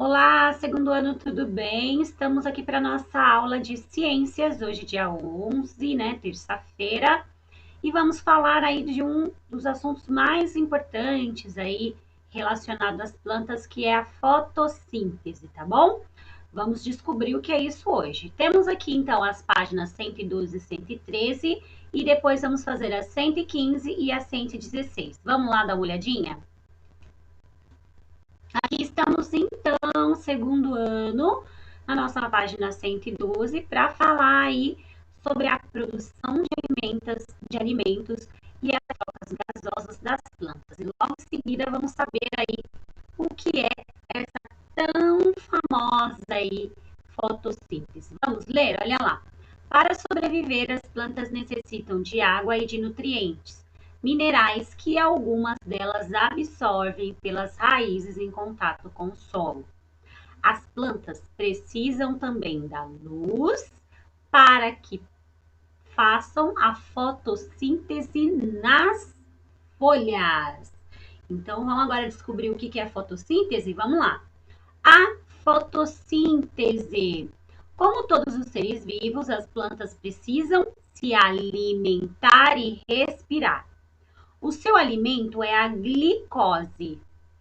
Olá, segundo ano, tudo bem? Estamos aqui para nossa aula de ciências, hoje dia 11, né, terça-feira, e vamos falar aí de um dos assuntos mais importantes aí relacionado às plantas, que é a fotossíntese, tá bom? Vamos descobrir o que é isso hoje. Temos aqui então as páginas 112 e 113 e depois vamos fazer a 115 e a 116. Vamos lá dar uma olhadinha? Aqui estamos então, segundo ano, na nossa página 112, para falar aí sobre a produção de alimentos e as trocas gasosas das plantas. E logo em seguida vamos saber aí o que é essa tão famosa aí fotossíntese. Vamos ler? Olha lá. Para sobreviver, as plantas necessitam de água e de nutrientes, minerais que algumas delas absorvem pelas raízes em contato com o solo. As plantas precisam também da luz para que façam a fotossíntese nas folhas. Então, vamos agora descobrir o que é a fotossíntese? Vamos lá. A fotossíntese. Como todos os seres vivos, as plantas precisam se alimentar e respirar. O seu alimento é a glicose.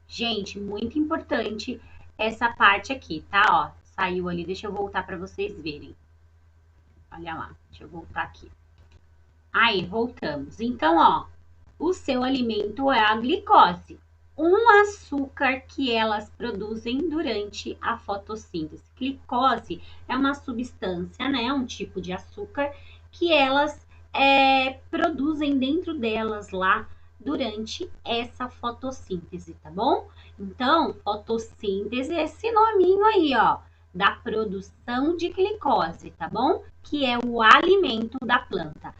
Gente, muito importante essa parte aqui, tá? Ó, saiu ali, deixa eu voltar para vocês verem. Olha lá, deixa eu voltar aqui. Aí, voltamos. Então, ó, o seu alimento é a glicose, um açúcar que elas produzem durante a fotossíntese. Glicose é uma substância, né, um tipo de açúcar que elas produzem dentro delas lá durante essa fotossíntese, tá bom? Então, fotossíntese é esse nominho aí, ó, da produção de glicose, tá bom? Que é o alimento da planta.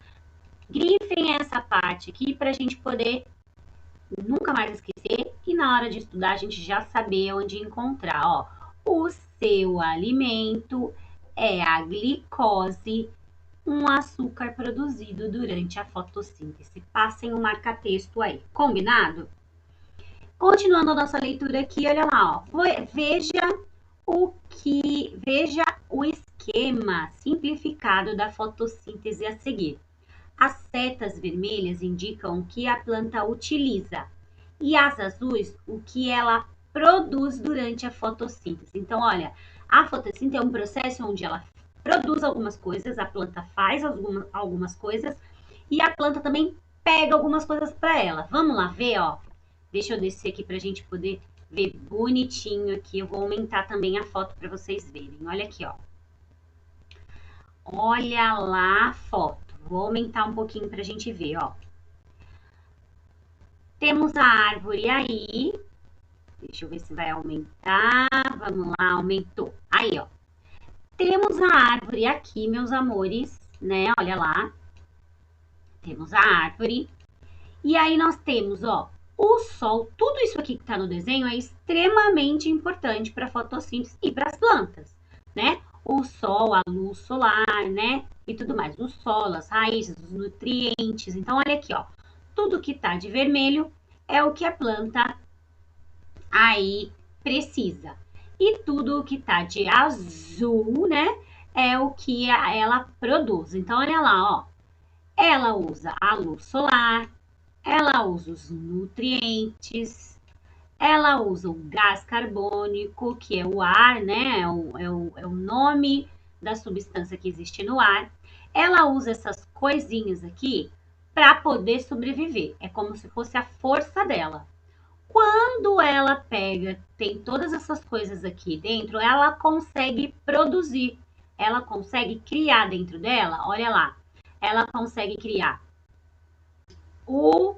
Grifem essa parte aqui para a gente poder nunca mais esquecer e na hora de estudar a gente já saber onde encontrar. Ó, o seu alimento é a glicose, um açúcar produzido durante a fotossíntese. Passem o marca-texto aí, combinado? Continuando a nossa leitura aqui, olha lá, ó. Veja o esquema simplificado da fotossíntese a seguir. As setas vermelhas indicam o que a planta utiliza e as azuis o que ela produz durante a fotossíntese. Então, olha, a fotossíntese é um processo onde ela produz algumas coisas, a planta faz algumas coisas e a planta também pega algumas coisas para ela. Vamos lá ver, ó. Deixa eu descer aqui para a gente poder ver bonitinho aqui. Eu vou aumentar também a foto para vocês verem. Olha aqui, ó. Olha lá a foto. Vou aumentar um pouquinho para a gente ver, ó. Temos a árvore aí. Deixa eu ver se vai aumentar. Vamos lá, aumentou. Aí, ó. Temos a árvore aqui, meus amores, né? Olha lá. Temos a árvore. E aí nós temos, ó, o sol. Tudo isso aqui que tá no desenho é extremamente importante para a fotossíntese e para as plantas, né? O sol, a luz solar, né? E tudo mais. O solo, as raízes, os nutrientes. Então, olha aqui, ó. Tudo que tá de vermelho é o que a planta aí precisa. E tudo que tá de azul, né, é o que ela produz. Então, olha lá, ó. Ela usa a luz solar, ela usa os nutrientes, ela usa o gás carbônico, que é o ar, né? É o nome da substância que existe no ar. Ela usa essas coisinhas aqui para poder sobreviver. É como se fosse a força dela. Quando ela pega, tem todas essas coisas aqui dentro, ela consegue produzir, ela consegue criar dentro dela, olha lá, ela consegue criar o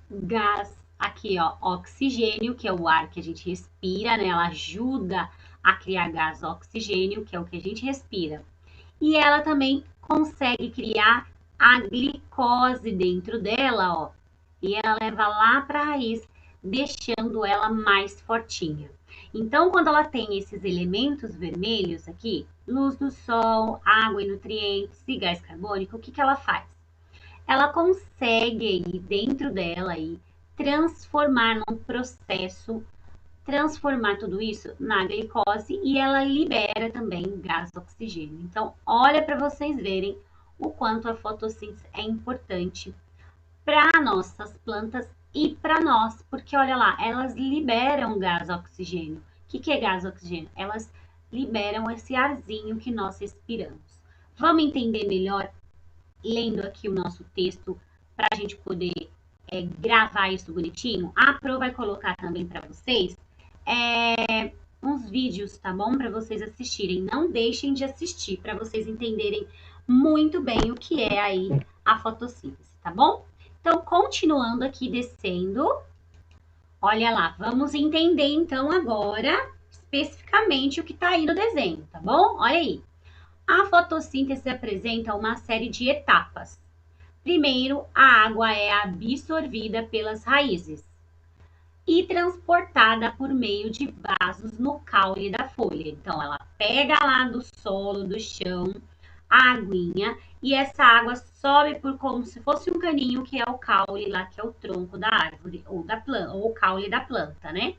gás aqui, ó, oxigênio, que é o ar que a gente respira, né? Ela ajuda a criar gás oxigênio, que é o que a gente respira. E ela também consegue criar a glicose dentro dela, ó. E ela leva lá para a raiz, deixando ela mais fortinha. Então, quando ela tem esses elementos vermelhos aqui, luz do sol, água e nutrientes e gás carbônico, o que que ela faz? Ela consegue aí dentro dela aí transformar num processo transformar tudo isso na glicose e ela libera também gás oxigênio. Então, olha para vocês verem o quanto a fotossíntese é importante para nossas plantas e para nós, porque olha lá, elas liberam gás oxigênio. O que é gás oxigênio? Elas liberam esse arzinho que nós respiramos. Vamos entender melhor lendo aqui o nosso texto para a gente poder gravar isso bonitinho? A Pro vai colocar também para vocês uns vídeos, tá bom? Para vocês assistirem. Não deixem de assistir para vocês entenderem muito bem o que é aí a fotossíntese, tá bom? Então, continuando aqui descendo, olha lá, vamos entender então agora especificamente o que está aí no desenho, tá bom? Olha aí. A fotossíntese apresenta uma série de etapas. Primeiro, a água é absorvida pelas raízes e transportada por meio de vasos no caule da folha. Então, ela pega lá do solo, do chão, a aguinha, e essa água sobe por como se fosse um caninho, que é o caule lá, que é o tronco da árvore, ou da planta, ou o caule da planta, né?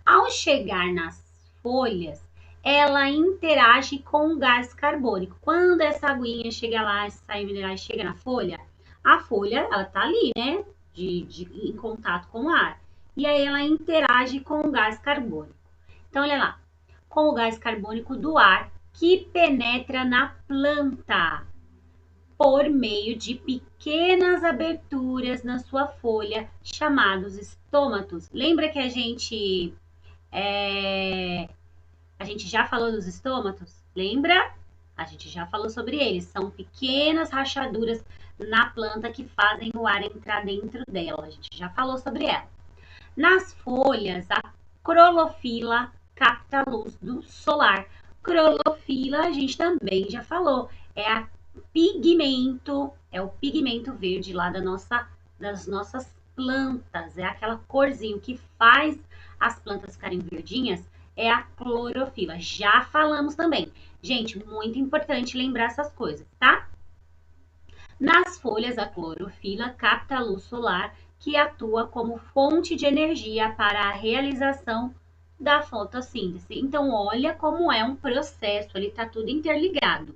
Ao chegar nas folhas, ela interage com o gás carbônico. Quando essa aguinha chega lá, essa sais minerais chega na folha, a folha, ela tá ali, né? Em contato com o ar. E aí ela interage com o gás carbônico. Então, olha lá. Com o gás carbônico do ar que penetra na planta por meio de pequenas aberturas na sua folha, chamados estômatos. Lembra que a gente já falou dos estômatos? Lembra? A gente já falou sobre eles. São pequenas rachaduras na planta que fazem o ar entrar dentro dela. A gente já falou sobre ela. Nas folhas, a clorofila capta a luz do solar. Clorofila, a gente também já falou. É o pigmento verde lá das nossas plantas. É aquela corzinho que faz as plantas ficarem verdinhas, é a clorofila. Já falamos também. Gente, muito importante lembrar essas coisas, tá? Nas folhas, a clorofila capta a luz solar que atua como fonte de energia para a realização da fotossíntese. Então, olha como é um processo, ele está tudo interligado.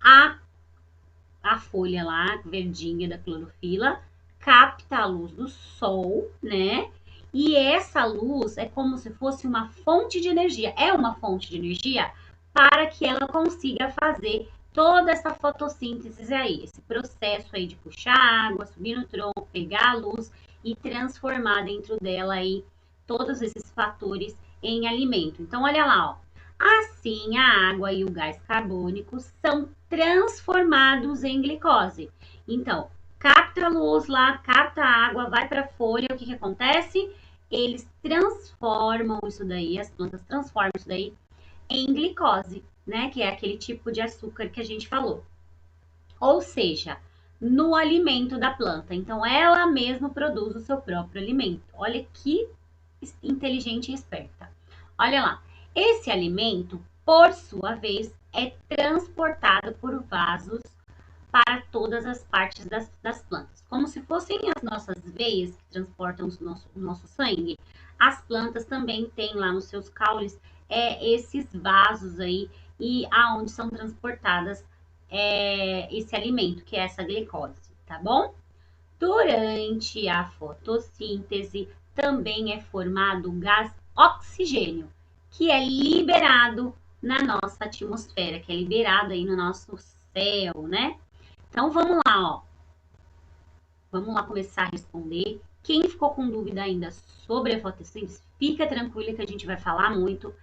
A folha lá, verdinha da clorofila, capta a luz do sol, né? E essa luz é como se fosse uma fonte de energia. É uma fonte de energia para que ela consiga fazer toda essa fotossíntese aí, esse processo aí de puxar água, subir no tronco, pegar a luz e transformar dentro dela aí todos esses fatores em alimento. Então, olha lá, ó. Assim, a água e o gás carbônico são transformados em glicose. Então, capta a luz lá, capta a água, vai para a folha, o que acontece? Eles transformam isso daí, as plantas transformam isso daí em glicose, né? Que é aquele tipo de açúcar que a gente falou. Ou seja, no alimento da planta. Então, ela mesma produz o seu próprio alimento. Olha que inteligente e esperta. Olha lá. Esse alimento, por sua vez, é transportado por vasos para todas as partes das plantas. Como se fossem as nossas veias que transportam o nosso sangue, as plantas também têm lá nos seus caules esses vasos aí e aonde são transportadas esse alimento, que é essa glicose, tá bom? Durante a fotossíntese também é formado o gás oxigênio, que é liberado na nossa atmosfera, que é liberado aí no nosso céu, né? Então vamos lá, ó. Vamos lá começar a responder. Quem ficou com dúvida ainda sobre a fotossíntese, fica tranquila que a gente vai falar muito.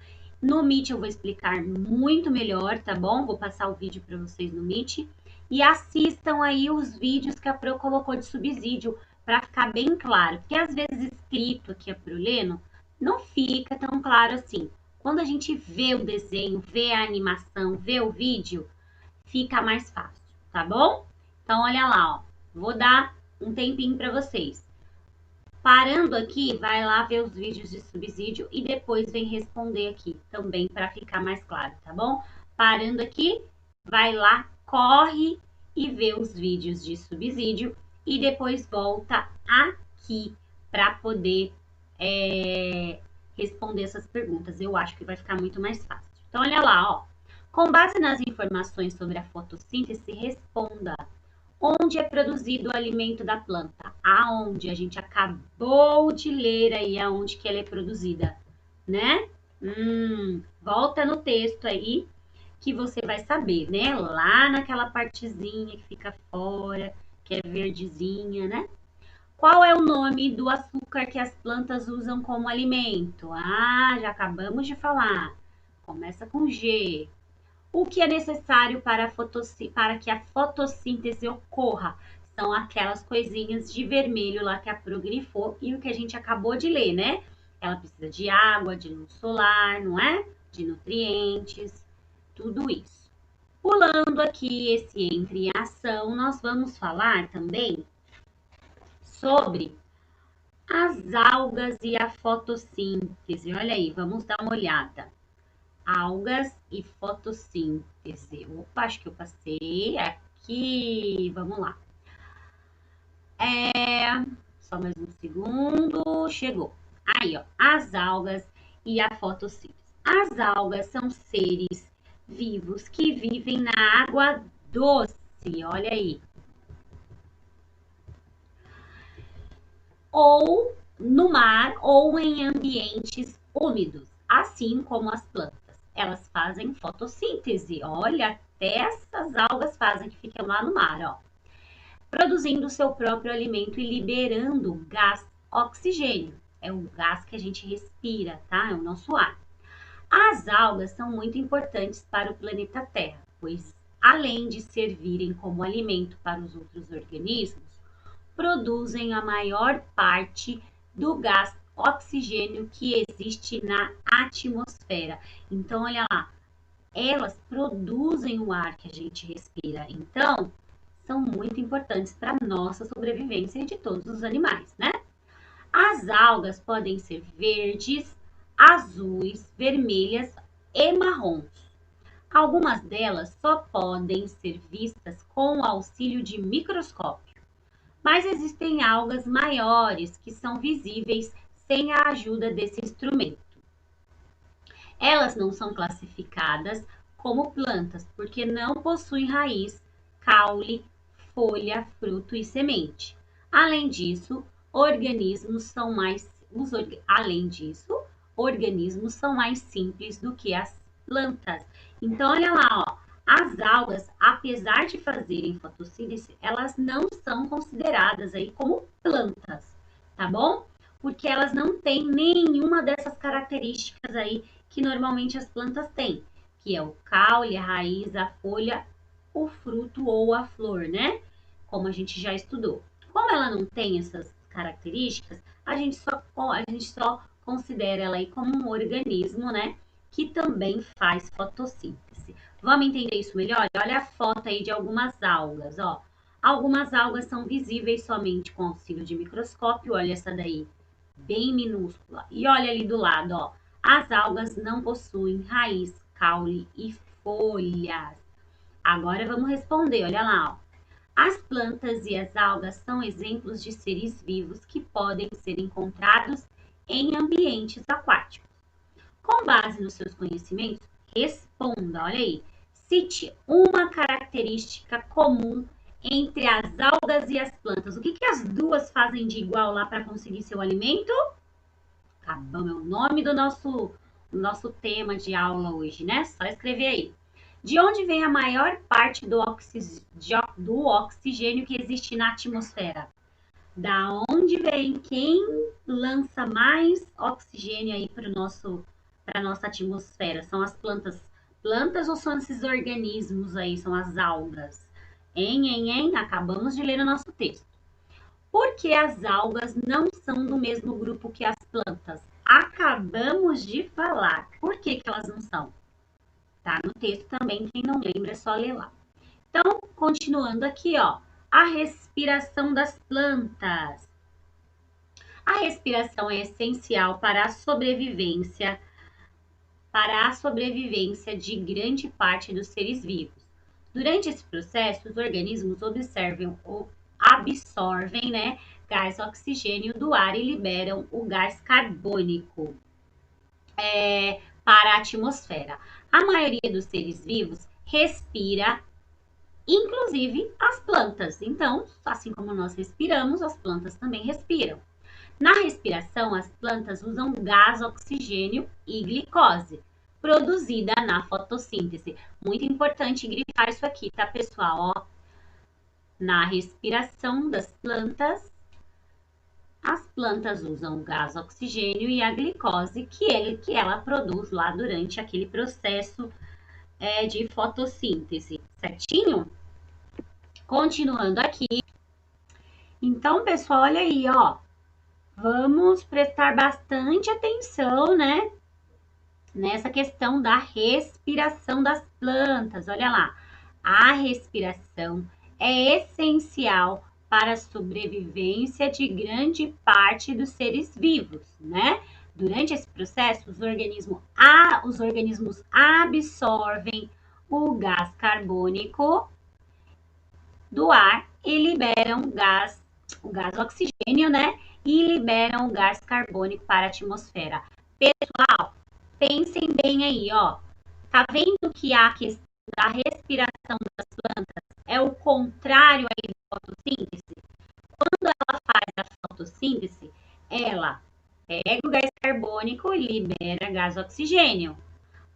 No Meet eu vou explicar muito melhor, tá bom? Vou passar o vídeo para vocês no Meet. E assistam aí os vídeos que a Pro colocou de subsídio para ficar bem claro. Porque às vezes escrito aqui a Pro lendo, não fica tão claro assim. Quando a gente vê o desenho, vê a animação, vê o vídeo, fica mais fácil, tá bom? Então olha lá, ó. Vou dar um tempinho para vocês. Parando aqui, vai lá ver os vídeos de subsídio e depois vem responder aqui também para ficar mais claro, tá bom? Parando aqui, vai lá, corre e vê os vídeos de subsídio e depois volta aqui para poder responder essas perguntas. Eu acho que vai ficar muito mais fácil. Então, olha lá, ó. Com base nas informações sobre a fotossíntese, responda. Onde é produzido o alimento da planta? Aonde? A gente acabou de ler aí aonde que ela é produzida, né? Volta no texto aí que você vai saber, né? Lá naquela partezinha que fica fora, que é verdezinha, né? Qual é o nome do açúcar que as plantas usam como alimento? Ah, já acabamos de falar. Começa com G. O que é necessário para que a fotossíntese ocorra? São aquelas coisinhas de vermelho lá que a Pro grifou e o que a gente acabou de ler, né? Ela precisa de água, de luz solar, não é? De nutrientes, tudo isso. Pulando aqui esse entre em ação, nós vamos falar também sobre as algas e a fotossíntese. Olha aí, vamos dar uma olhada. Algas e fotossíntese. Opa, acho que eu passei aqui. Vamos lá. Só mais um segundo. Chegou. Aí, ó. As algas e a fotossíntese. As algas são seres vivos que vivem na água doce. Olha aí. Ou no mar ou em ambientes úmidos, assim como as plantas. Elas fazem fotossíntese. Olha, até essas algas fazem que ficam lá no mar, ó. Produzindo o seu próprio alimento e liberando gás oxigênio. É o gás que a gente respira, tá? É o nosso ar. As algas são muito importantes para o planeta Terra, pois além de servirem como alimento para os outros organismos, produzem a maior parte do gás oxigênio que existe na atmosfera. Então, olha lá, elas produzem o ar que a gente respira. Então, são muito importantes para a nossa sobrevivência e de todos os animais, né? As algas podem ser verdes, azuis, vermelhas e marrons. Algumas delas só podem ser vistas com o auxílio de microscópio, mas existem algas maiores que são visíveis sem a ajuda desse instrumento. Elas não são classificadas como plantas porque não possuem raiz, caule, folha, fruto e semente. Além disso, organismos são mais simples do que as plantas. Então, olha lá, ó, as algas, apesar de fazerem fotossíntese, elas não são consideradas aí como plantas, tá bom? Porque elas não têm nenhuma dessas características aí que normalmente as plantas têm, que é o caule, a raiz, a folha, o fruto ou a flor, né? Como a gente já estudou. Como ela não tem essas características, a gente só considera ela aí como um organismo, né? Que também faz fotossíntese. Vamos entender isso melhor? Olha a foto aí de algumas algas, ó. Algumas algas são visíveis somente com auxílio de microscópio. Olha essa daí, bem minúscula. E olha ali do lado, ó. As algas não possuem raiz, caule e folhas. Agora vamos responder, olha lá, ó. As plantas e as algas são exemplos de seres vivos que podem ser encontrados em ambientes aquáticos. Com base nos seus conhecimentos, responda, olha aí. Cite uma característica comum entre as algas e as plantas. O que as duas fazem de igual lá para conseguir seu alimento? Acabamos, é o nome do nosso tema de aula hoje, né? Só escrever aí. De onde vem a maior parte do oxigênio que existe na atmosfera? Da onde vem? Quem lança mais oxigênio aí para nossa atmosfera? São as plantas? Plantas ou são esses organismos aí? São as algas? Acabamos de ler no nosso texto. Por que as algas não são do mesmo grupo que as plantas? Acabamos de falar. Por que elas não são? Tá no texto também, quem não lembra é só ler lá. Então, continuando aqui, ó, a respiração das plantas. A respiração é essencial para a sobrevivência de grande parte dos seres vivos. Durante esse processo, os organismos observam absorvem, né, gás oxigênio do ar e liberam o gás carbônico para a atmosfera. A maioria dos seres vivos respira, inclusive as plantas. Então, assim como nós respiramos, as plantas também respiram. Na respiração, as plantas usam gás oxigênio e glicose, produzida na fotossíntese. Muito importante grifar isso aqui, tá, pessoal? Ó, na respiração das plantas, as plantas usam o gás oxigênio e a glicose que ela produz lá durante aquele processo de fotossíntese, certinho? Continuando aqui. Então, pessoal, olha aí, ó. Vamos prestar bastante atenção, né? Nessa questão da respiração das plantas. Olha lá. A respiração é essencial para a sobrevivência de grande parte dos seres vivos, né? Durante esse processo, os organismos absorvem o gás carbônico do ar e liberam o gás oxigênio, né? E liberam o gás carbônico para a atmosfera. Pessoal, pensem bem aí, ó. Tá vendo que a questão da respiração das plantas é o contrário aí da fotossíntese? Quando ela faz a fotossíntese, ela pega o gás carbônico e libera gás oxigênio.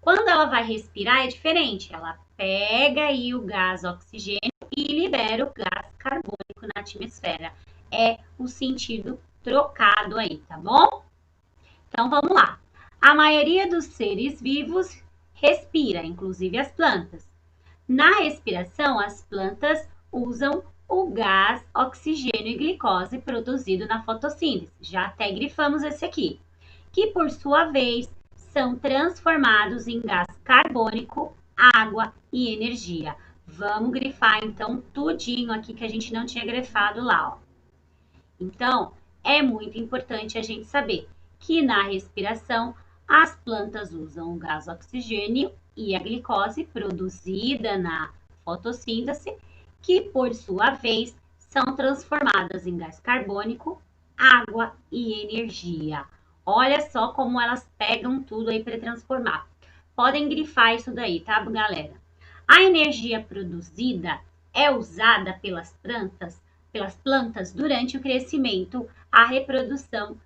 Quando ela vai respirar é diferente, ela pega aí o gás oxigênio e libera o gás carbônico na atmosfera. É o sentido trocado aí, tá bom? Então vamos lá. A maioria dos seres vivos respira, inclusive as plantas. Na respiração, as plantas usam o gás oxigênio e glicose produzido na fotossíntese. Já até grifamos esse aqui, que por sua vez são transformados em gás carbônico, água e energia. Vamos grifar então tudinho aqui que a gente não tinha grifado lá, ó. Então, é muito importante a gente saber que na respiração as plantas usam o gás oxigênio e a glicose produzida na fotossíntese, que por sua vez são transformadas em gás carbônico, água e energia. Olha só como elas pegam tudo aí para transformar. Podem grifar isso daí, tá, galera? A energia produzida é usada pelas plantas durante o crescimento, a reprodução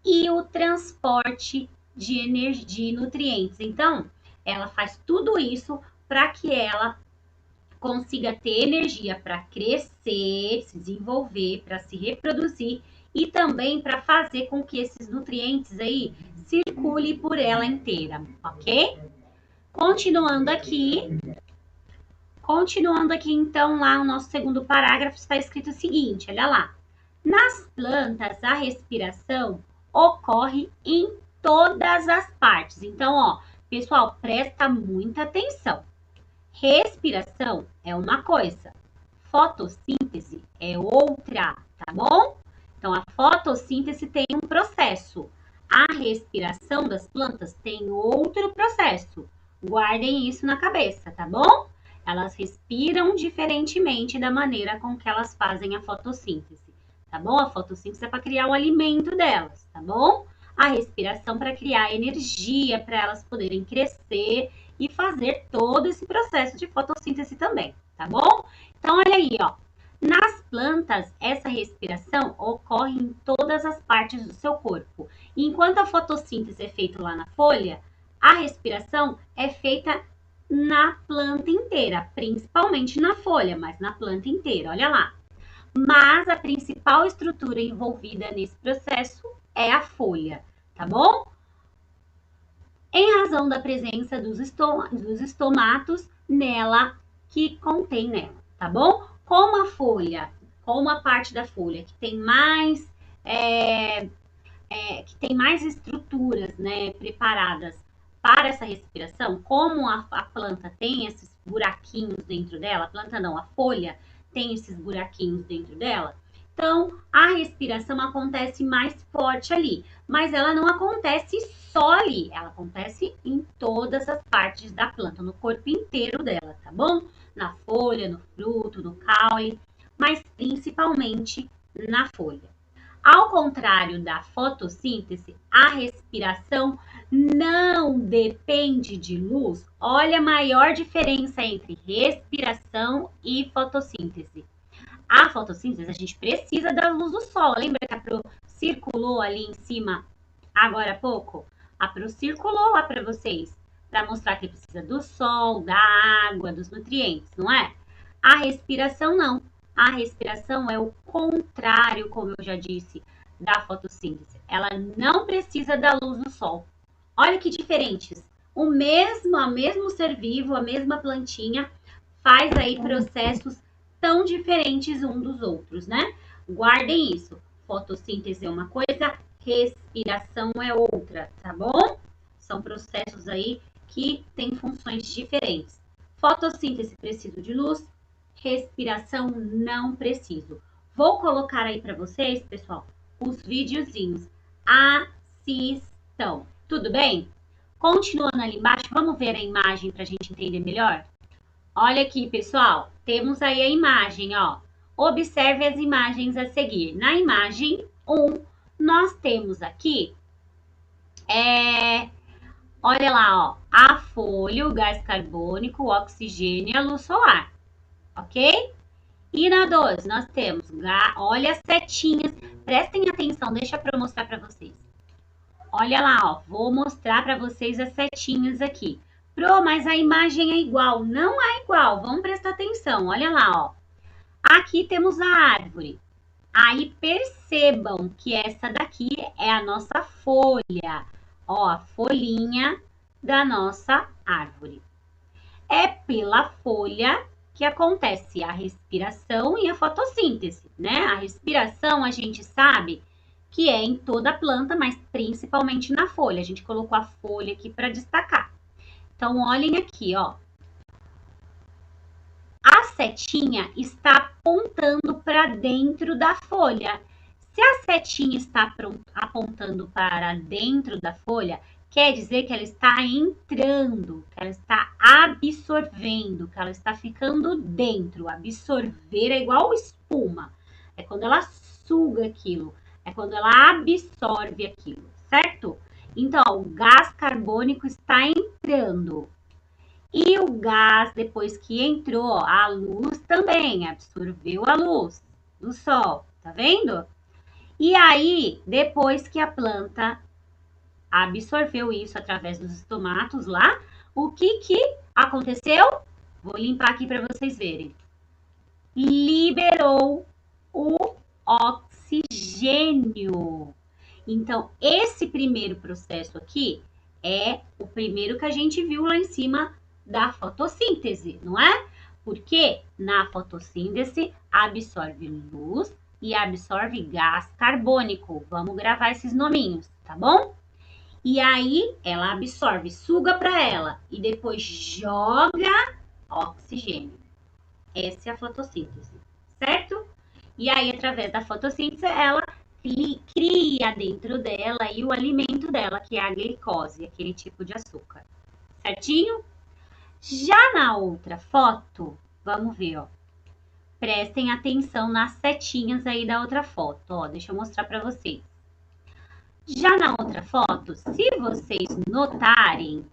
e o transporte de energia e nutrientes. Então, ela faz tudo isso para que ela consiga ter energia para crescer, se desenvolver, para se reproduzir e também para fazer com que esses nutrientes aí circulem por ela inteira, ok? Continuando aqui, então, lá no nosso segundo parágrafo está escrito o seguinte, olha lá. Nas plantas, a respiração ocorre em todas as partes. Então, ó, pessoal, presta muita atenção. Respiração é uma coisa, fotossíntese é outra, tá bom? Então, a fotossíntese tem um processo, a respiração das plantas tem outro processo. Guardem isso na cabeça, tá bom? Elas respiram diferentemente da maneira com que elas fazem a fotossíntese, tá bom? A fotossíntese é para criar o alimento delas, tá bom? A respiração para criar energia para elas poderem crescer e fazer todo esse processo de fotossíntese também, tá bom? Então, olha aí, ó. Nas plantas, essa respiração ocorre em todas as partes do seu corpo. Enquanto a fotossíntese é feita lá na folha, a respiração é feita na planta inteira, principalmente na folha, mas na planta inteira, olha lá. Mas a principal estrutura envolvida nesse processo é a folha, tá bom? Em razão da presença dos estomatos nela que contém nela, tá bom? Como a parte da folha que tem mais estruturas, né, preparadas para essa respiração, como a planta tem esses buraquinhos dentro dela, a planta não, a folha tem esses buraquinhos dentro dela, então a respiração acontece mais forte ali, mas ela não acontece só ali, ela acontece em todas as partes da planta, no corpo inteiro dela, tá bom? Na folha, no fruto, no caule, mas principalmente na folha. Ao contrário da fotossíntese, a respiração não depende de luz. Olha a maior diferença entre respiração e fotossíntese. A fotossíntese, a gente precisa da luz do sol. Lembra que a Pro circulou ali em cima agora há pouco? A Pro circulou lá para vocês, para mostrar que precisa do sol, da água, dos nutrientes, não é? A respiração não. A respiração é o contrário, como eu já disse, da fotossíntese. Ela não precisa da luz do sol. Olha que diferentes. O mesmo ser vivo, a mesma plantinha, faz aí processos tão diferentes um dos outros, né? Guardem isso. Fotossíntese é uma coisa, respiração é outra, tá bom? São processos aí que têm funções diferentes. Fotossíntese preciso de luz, respiração não preciso. Vou colocar aí para vocês, pessoal, os videozinhos. Assistam. Tudo bem? Continuando ali embaixo, vamos ver a imagem para a gente entender melhor? Olha aqui, pessoal, temos aí a imagem, ó. Observe as imagens a seguir. Na imagem 1, nós temos aqui, olha lá, ó, a folha, o gás carbônico, o oxigênio e a luz solar, ok? E na 2, nós temos, olha as setinhas, prestem atenção, deixa eu mostrar para vocês. Olha lá, ó, vou mostrar para vocês as setinhas aqui. Pro, mas a imagem é igual. Não é igual, vamos prestar atenção. Olha lá, ó. Aqui temos a árvore. Aí percebam que essa daqui é a nossa folha. Ó, a folhinha da nossa árvore. É pela folha que acontece a respiração e a fotossíntese, né? A respiração a gente sabe que é em toda a planta, mas principalmente na folha. A gente colocou a folha aqui para destacar. Então, olhem aqui, ó. A setinha está apontando para dentro da folha. Se a setinha está apontando para dentro da folha, quer dizer que ela está entrando, que ela está absorvendo, que ela está ficando dentro. Absorver é igual espuma. É quando ela suga aquilo, é quando ela absorve aquilo, certo? Então, ó, o gás carbônico está entrando. E o gás, depois que entrou, a luz também absorveu a luz do sol, tá vendo? E aí, depois que a planta absorveu isso através dos estomatos lá, o que aconteceu? Vou limpar aqui para vocês verem. Liberou o oxigênio. Então, esse primeiro processo aqui é o primeiro que a gente viu lá em cima da fotossíntese, não é? Porque na fotossíntese absorve luz e absorve gás carbônico. Vamos gravar esses nominhos, tá bom? E aí ela absorve, suga para ela e depois joga oxigênio. Essa é a fotossíntese, certo? E aí, através da fotossíntese, ela cria dentro dela aí o alimento dela, que é a glicose, aquele tipo de açúcar. Certinho? Já na outra foto, vamos ver, ó. Prestem atenção nas setinhas aí da outra foto, ó. Deixa eu mostrar para vocês. Já na outra foto, se vocês notarem,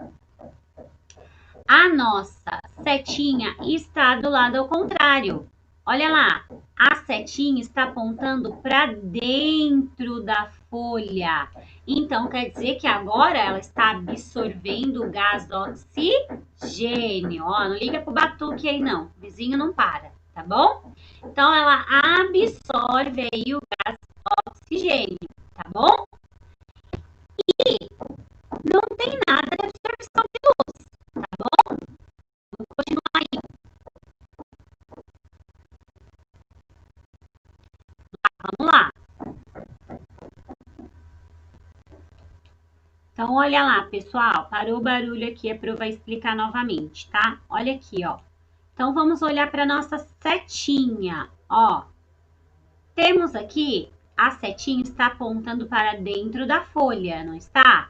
a nossa setinha está do lado ao contrário. Olha lá, a setinha está apontando para dentro da folha. Então, quer dizer que agora ela está absorvendo o gás oxigênio. Ó, não liga pro batuque aí não, o vizinho não para, tá bom? Então, ela absorve aí o gás oxigênio, tá bom? E não tem nada de absorção de luz, tá bom? Vamos continuar aí. Vamos lá. Então, olha lá, pessoal. Parou o barulho aqui, a Pro vai explicar novamente, tá? Olha aqui, ó. Então, vamos olhar para nossa setinha, ó. Temos aqui, a setinha está apontando para dentro da folha, não está?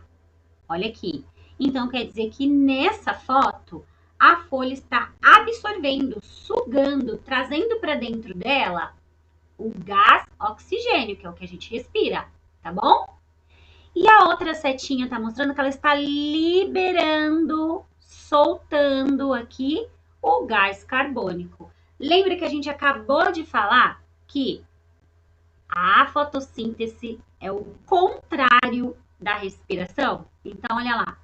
Olha aqui. Então, quer dizer que nessa foto, a folha está absorvendo, sugando, trazendo para dentro dela o gás oxigênio, que é o que a gente respira, tá bom? E a outra setinha tá mostrando que ela está liberando, soltando aqui o gás carbônico. Lembra que a gente acabou de falar que a fotossíntese é o contrário da respiração? Então, olha lá.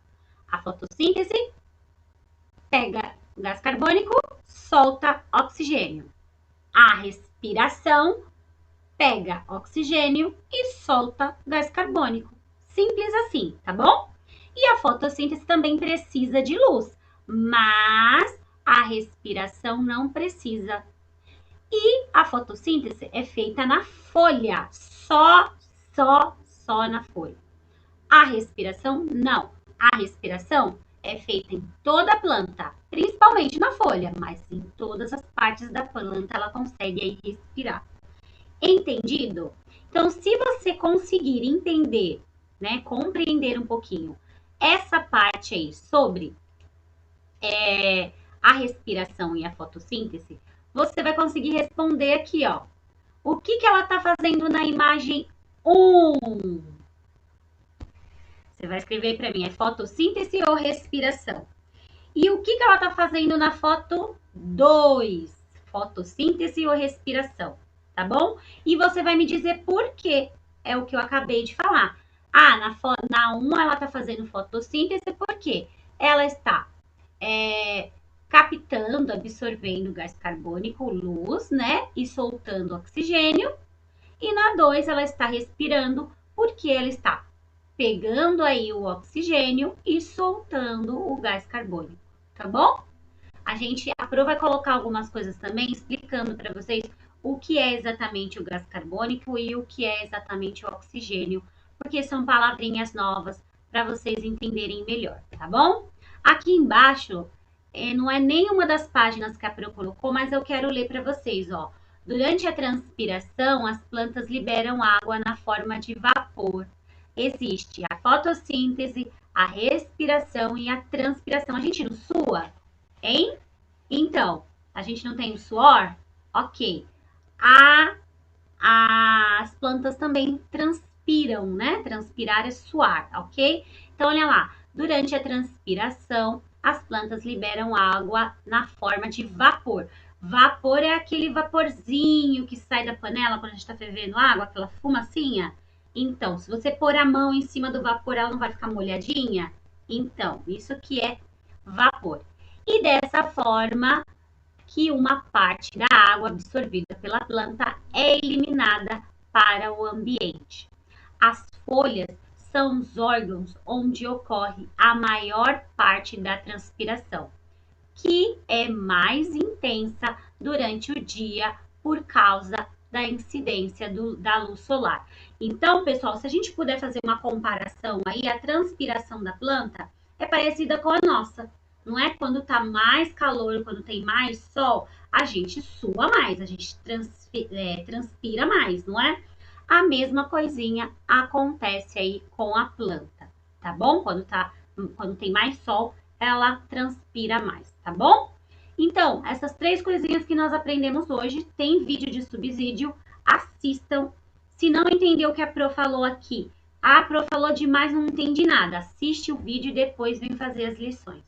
A fotossíntese pega gás carbônico, solta oxigênio. A respiração pega oxigênio e solta gás carbônico. Simples assim, tá bom? E a fotossíntese também precisa de luz, mas a respiração não precisa. E a fotossíntese é feita na folha, só na folha. A respiração, não. A respiração é feita em toda a planta, principalmente na folha, mas em todas as partes da planta ela consegue aí respirar. Entendido? Então, se você conseguir entender, né, compreender um pouquinho essa parte aí sobre a respiração e a fotossíntese, você vai conseguir responder aqui, ó. O que ela está fazendo na imagem 1? Você vai escrever para mim, é fotossíntese ou respiração? E o que ela está fazendo na foto 2? Fotossíntese ou respiração? Tá bom? E você vai me dizer por quê. É o que eu acabei de falar. Ah, na 1 ela está fazendo fotossíntese porque ela está captando, absorvendo gás carbônico, luz, né? E soltando oxigênio. E na 2 ela está respirando porque ela está pegando aí o oxigênio e soltando o gás carbônico, tá bom? A Pro vai colocar algumas coisas também explicando para vocês o que é exatamente o gás carbônico e o que é exatamente o oxigênio, porque são palavrinhas novas para vocês entenderem melhor, tá bom? Aqui embaixo não é nenhuma das páginas que a Pro colocou, mas eu quero ler para vocês, ó. Durante a transpiração, as plantas liberam água na forma de vapor. Existe a fotossíntese, a respiração e a transpiração. A gente não sua, hein? Então, a gente não tem o suor? Ok. As plantas também transpiram, né? Transpirar é suar, ok? Então, olha lá. Durante a transpiração, as plantas liberam água na forma de vapor. Vapor é aquele vaporzinho que sai da panela quando a gente está fervendo água, aquela fumacinha. Então, se você pôr a mão em cima do vapor, ela não vai ficar molhadinha? Então, isso aqui é vapor. E dessa forma que uma parte da água absorvida pela planta é eliminada para o ambiente. As folhas são os órgãos onde ocorre a maior parte da transpiração, que é mais intensa durante o dia por causa da incidência da luz solar. Então, pessoal, se a gente puder fazer uma comparação aí, a transpiração da planta é parecida com a nossa. Não é? Quando tá mais calor, quando tem mais sol, a gente sua mais, a gente transpira mais, não é? A mesma coisinha acontece aí com a planta, tá bom? Quando tem mais sol, ela transpira mais, tá bom? Então, essas 3 coisinhas que nós aprendemos hoje, tem vídeo de subsídio, assistam. Se não entendeu o que a Pro falou aqui, a Pro falou demais, não entendi nada. Assiste o vídeo e depois vem fazer as lições.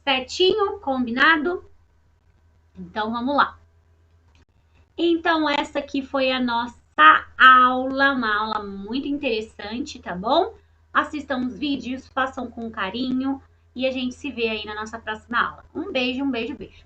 Certinho? Combinado? Então, vamos lá. Então, essa aqui foi a nossa aula, uma aula muito interessante, tá bom? Assistam os vídeos, façam com carinho e a gente se vê aí na nossa próxima aula. Um beijo, beijo.